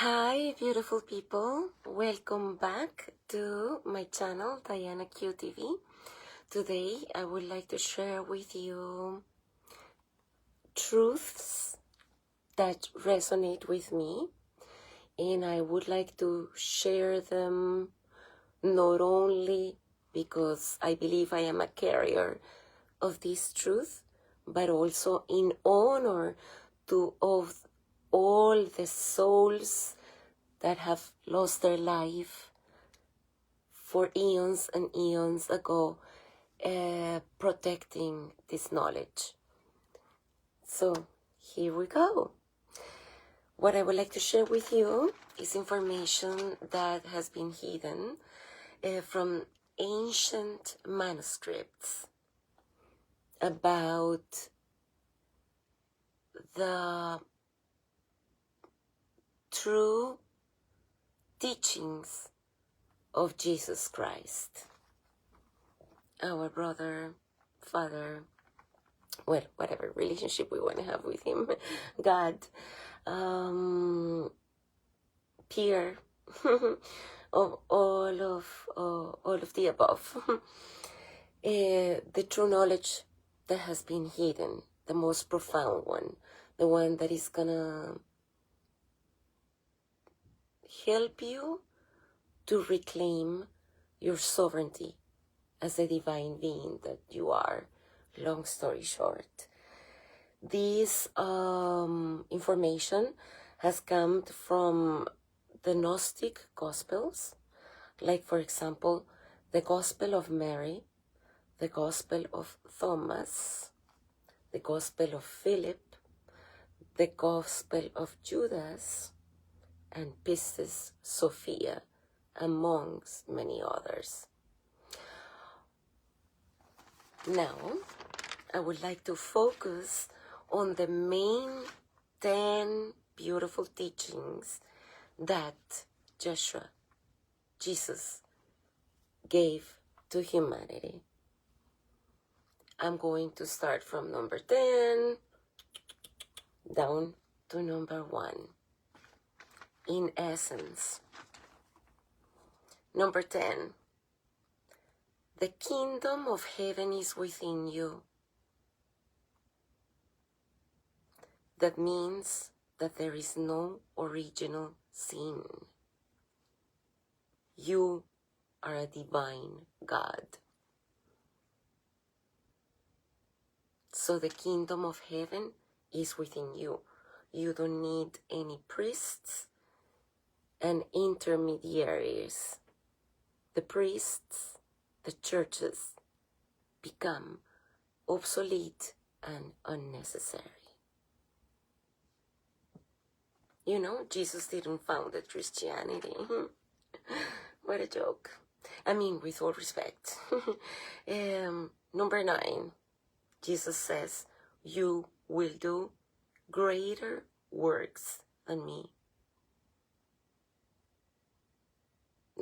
Hi, beautiful people. Welcome back to my channel, Diana QTV. Today, I would like to share with you truths that resonate with me, and I would like to share them not only because I believe I am a carrier of this truth, but also in honor of all the souls that have lost their life for eons and eons ago, protecting this knowledge. So here we go. What I would like to share with you is information that has been hidden from ancient manuscripts about the true teachings of Jesus Christ, our brother, father, well, whatever relationship we want to have with him, God, peer, of all of the above. The true knowledge that has been hidden, the most profound one, the one that is gonna help you to reclaim your sovereignty as a divine being that you are. Long story short, this information has come from the Gnostic Gospels, like, for example, the Gospel of Mary, the Gospel of Thomas, the Gospel of Philip, the Gospel of Judas, and Pistis Sophia, amongst many others. Now, I would like to focus on the main 10 beautiful teachings that Jesus, gave to humanity. I'm going to start from number 10 down to number 1. In essence, number 10, the kingdom of heaven is within you. That means that there is no original sin. You are a divine God. So the kingdom of heaven is within you. You don't need any priests and intermediaries. The priests, the churches, become obsolete and unnecessary. You know, Jesus didn't found Christianity. What a joke. I mean, with all respect. Number 9, Jesus says, you will do greater works than me.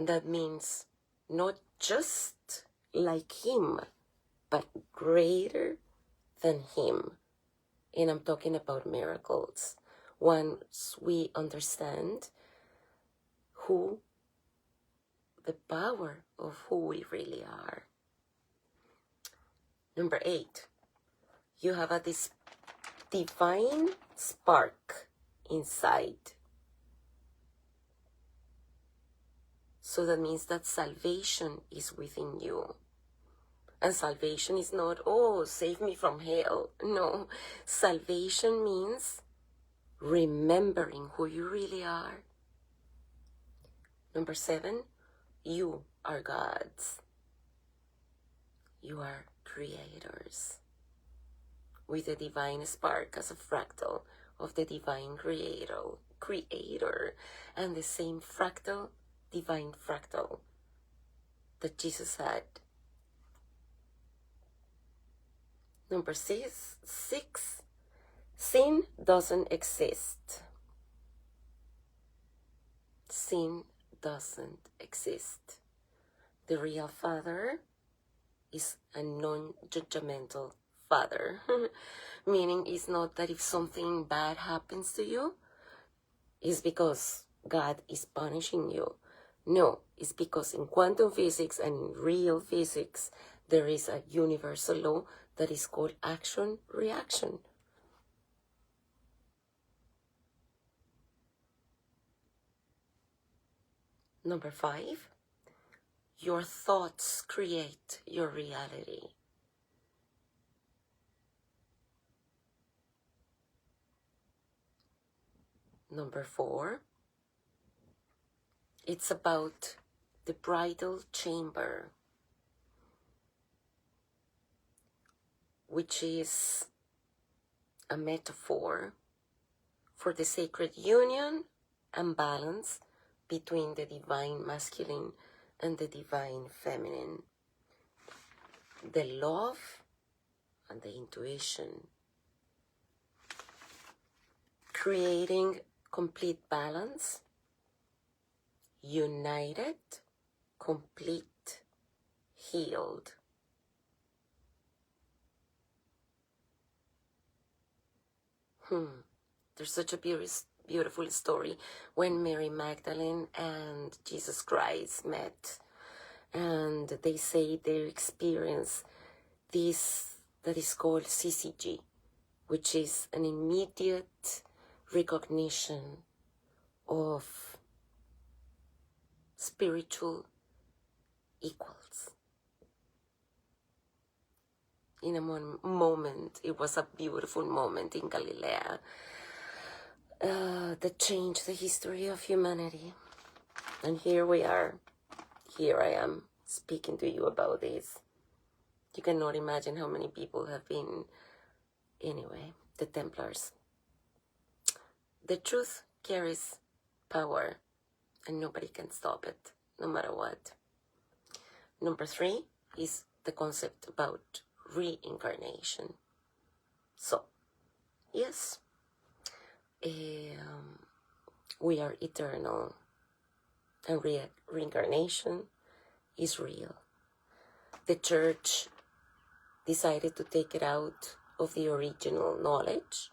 That means not just like him, but greater than him. And I'm talking about miracles. Once we understand the power of who we really are. Number 8, you have this divine spark inside. So that means that salvation is within you. And salvation is not, oh, save me from hell. No, salvation means remembering who you really are. Number 7, you are gods. You are creators. With the divine spark as a fractal of the divine creator, and the same fractal, divine fractal that Jesus had. Number 6, sin doesn't exist. Sin doesn't exist. The real Father is a non-judgmental Father. Meaning it's not that if something bad happens to you, it's because God is punishing you. No, it's because in quantum physics and in real physics, there is a universal law that is called action-reaction. Number 5, your thoughts create your reality. Number 4, it's about the bridal chamber, which is a metaphor for the sacred union and balance between the divine masculine and the divine feminine, the love and the intuition, creating complete balance, united, complete, healed. There's such a beautiful story when Mary Magdalene and Jesus Christ met, and they say they experience this that is called CCG, which is an immediate recognition of spiritual equals. In a moment, it was a beautiful moment in Galilee that changed the history of humanity. And here we are. Here I am speaking to you about this. You cannot imagine how many people have been. Anyway, the Templars. The truth carries power, and nobody can stop it, no matter what. Number 3 is the concept about reincarnation. So, yes, we are eternal, and reincarnation is real. The church decided to take it out of the original knowledge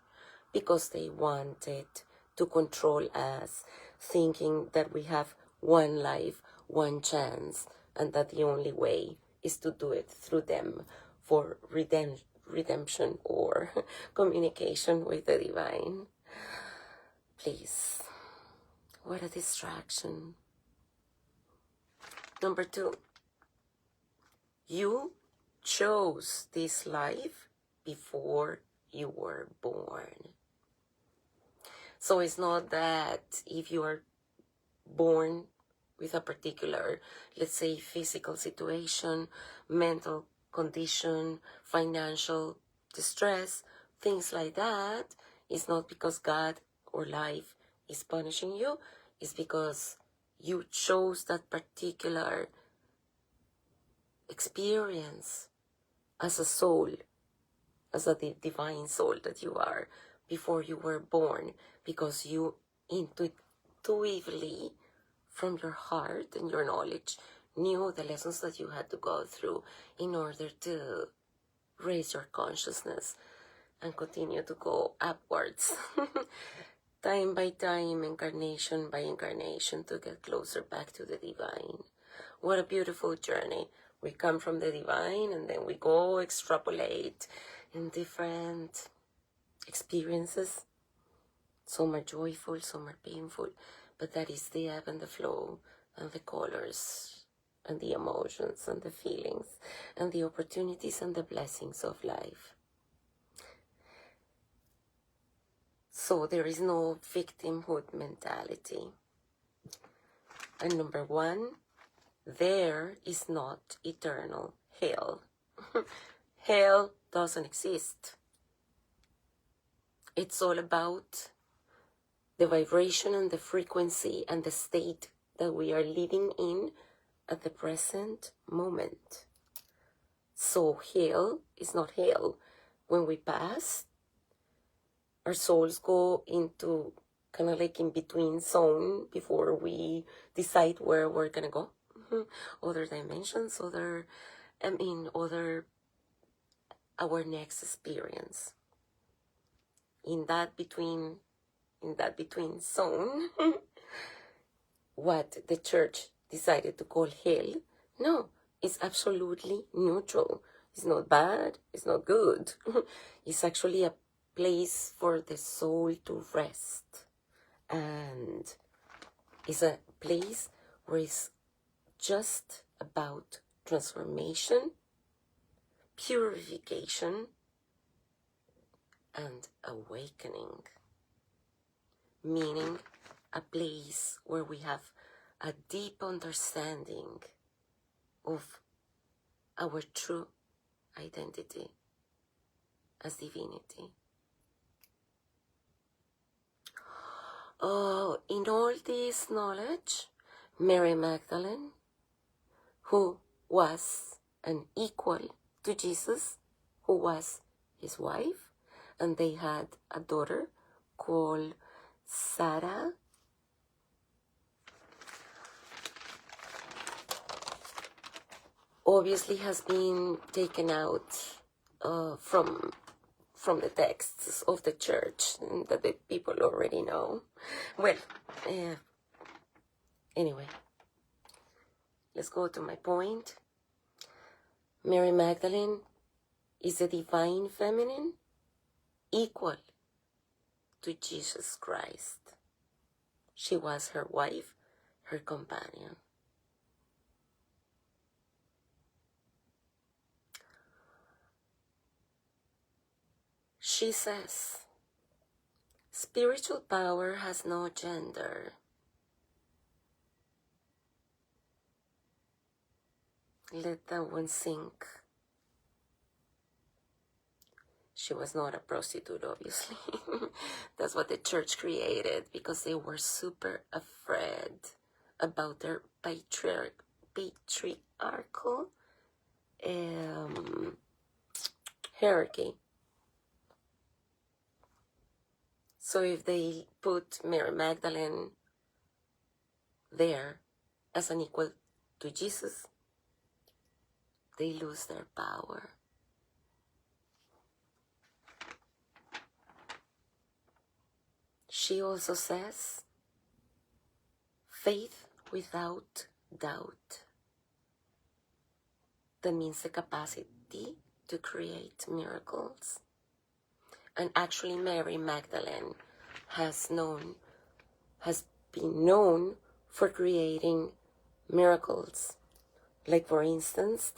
because they wanted to control us, thinking that we have one life, one chance, and that the only way is to do it through them for redemption or communication with the divine. Please, what a distraction. Number 2, you chose this life before you were born. So it's not that if you are born with a particular, let's say, physical situation, mental condition, financial distress, things like that, it's not because God or life is punishing you. It's because you chose that particular experience as a soul, as a divine soul that you are, before you were born, because you intuitively, from your heart and your knowledge, knew the lessons that you had to go through in order to raise your consciousness and continue to go upwards, time by time, incarnation by incarnation, to get closer back to the divine. What a beautiful journey. We come from the divine and then we go extrapolate in different experiences. Some are joyful, some are painful, but that is the ebb and the flow and the colors and the emotions and the feelings and the opportunities and the blessings of life. So there is no victimhood mentality. And number 1, there is not eternal hell. Hell doesn't exist. It's all about the vibration and the frequency and the state that we are living in at the present moment. So hell is not hell. When we pass, our souls go into kind of like in between zone before we decide where we're gonna go. Other dimensions, our next experience. In that between zone, what the church decided to call hell. No, it's absolutely neutral. It's not bad, it's not good. It's actually a place for the soul to rest. And it's a place where it's just about transformation, purification, and awakening. Meaning a place where we have a deep understanding of our true identity as divinity. Oh, in all this knowledge, Mary Magdalene, who was an equal to Jesus, who was his wife, and they had a daughter called Sarah, obviously has been taken out from the texts of the church that the people already know. Well, anyway, let's go to my point. Mary Magdalene is the divine feminine equal to Jesus Christ. She was her wife, her companion. She says, spiritual power has no gender. Let that one sink. She was not a prostitute, obviously. That's what the church created because they were super afraid about their patriarchal hierarchy. So if they put Mary Magdalene there as an equal to Jesus, they lose their power. She also says, faith without doubt. That means the capacity to create miracles. And actually Mary Magdalene has been known for creating miracles. Like for instance,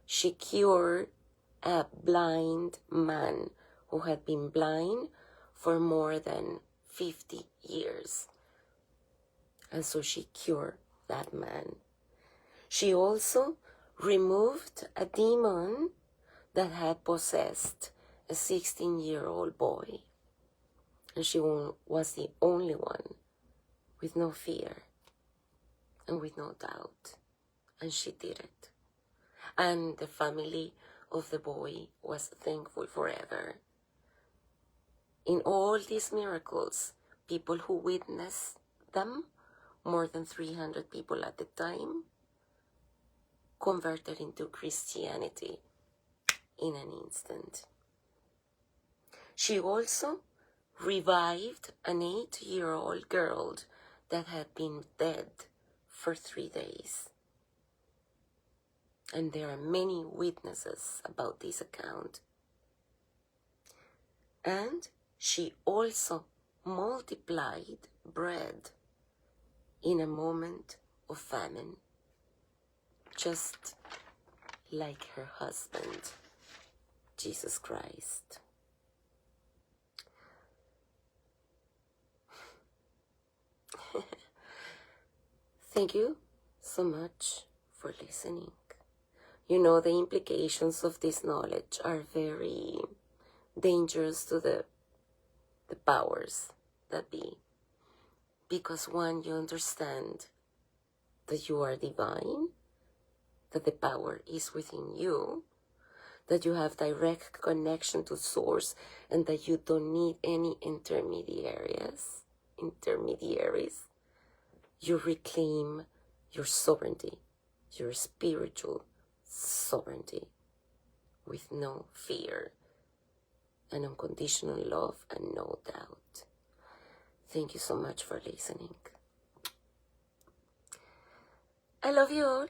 she cured a blind man who had been blind for more than 50 years. And so she cured that man. She also removed a demon that had possessed a 16-year-old boy. And she was the only one with no fear and with no doubt. And she did it. And the family of the boy was thankful forever. In all these miracles, people who witnessed them, more than 300 people at the time, converted into Christianity in an instant. She also revived an 8-year-old girl that had been dead for 3 days. And there are many witnesses about this account. And she also multiplied bread in a moment of famine, just like her husband, Jesus Christ. Thank you so much for listening. You know, the implications of this knowledge are very dangerous to the powers that be. Because one, you understand that you are divine, that the power is within you, that you have direct connection to source, and that you don't need any intermediaries. You reclaim your sovereignty, your spiritual sovereignty, with no fear and unconditional love and no doubt. Thank you so much for listening. I love you all.